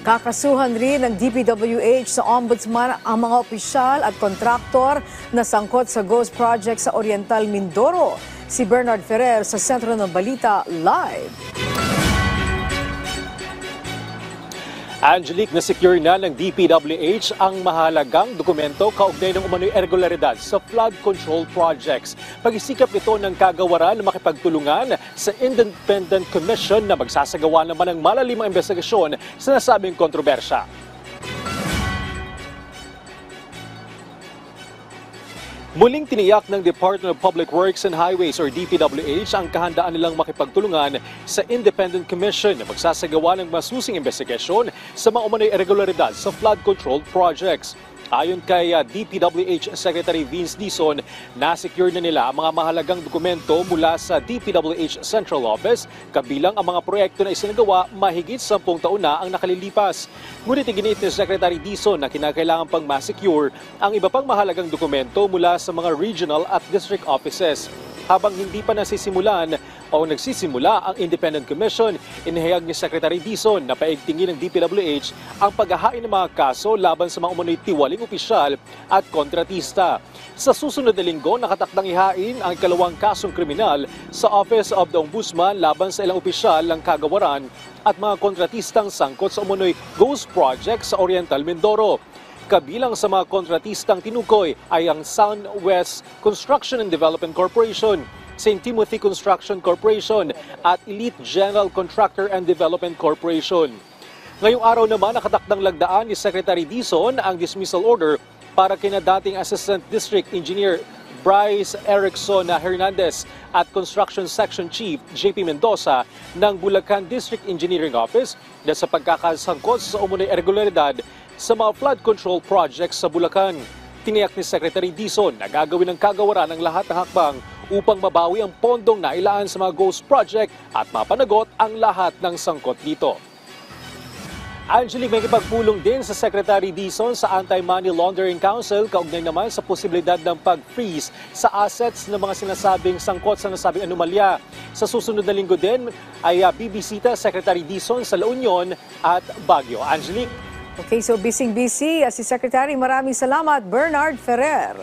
Kakasuhan rin ng DPWH sa Ombudsman ang mga opisyal at kontraktor na sangkot sa ghost project sa Oriental Mindoro. Si Bernard Ferrer sa Sentro ng Balita Live. Angelique, na-secure na ng DPWH ang mahalagang dokumento kaugnay ng umano'y irregularidad sa flood control projects. Pag-isikap ito ng kagawaran na makipagtulungan sa Independent Commission na magsasagawa naman ng malalimang investigasyon sa nasabing kontrobersya. Muling tiniyak ng Department of Public Works and Highways or DPWH ang kahandaan nilang makipagtulungan sa Independent Commission na magsasagawa ng masusing investigasyon sa mga umano'y irregularidad sa flood control projects. Ayon kay DPWH Secretary Vince Dizon, na-secure na nila ang mga mahalagang dokumento mula sa DPWH Central Office, kabilang ang mga proyekto na isinagawa mahigit 10 taon na ang nakalilipas. Ngunit iginit ni Secretary Dizon na kinakailangan pang ma-secure ang iba pang mahalagang dokumento mula sa mga regional at district offices. Habang hindi pa nasisimulan o nagsisimula ang Independent Commission, inihayag ni Secretary Dizon na paigtingin ng DPWH ang paghahain ng mga kaso laban sa mga umano'y tiwaling opisyal at kontratista. Sa susunod na linggo, nakatakdang ihain ang ikalawang kasong kriminal sa Office of the Ombudsman laban sa ilang opisyal ng kagawaran at mga kontratistang sangkot sa umano'y ghost project sa Oriental Mindoro. Kabilang sa mga kontratistang tinukoy ay ang Southwest Construction and Development Corporation, St. Timothy Construction Corporation at Elite General Contractor and Development Corporation. Ngayong araw naman nakatakdang lagdaan ni Secretary Dizon ang dismissal order para kina dating Assistant District Engineer Bryce Erickson Hernandez at Construction Section Chief JP Mendoza ng Bulacan District Engineering Office na sa pagkakasangkot sa umano'y irregularidad sa mga flood control projects sa Bulacan. Tiniyak ni Secretary Dizon na gagawin ng kagawaran ang lahat ng hakbang upang mabawi ang pondong nailaan sa mga ghost project at mapanagot ang lahat ng sangkot dito. Angelique, may kipagpulong din sa Secretary Dizon sa Anti-Money Laundering Council kaugnay naman sa posibilidad ng pag-freeze sa assets ng mga sinasabing sangkot sa nasabing anomalya. Sa susunod na linggo din ay bibisita Secretary Dizon sa La Union at Baguio. Angelique. Okay, so busy si Secretary. Maraming salamat, Bernard Ferrer.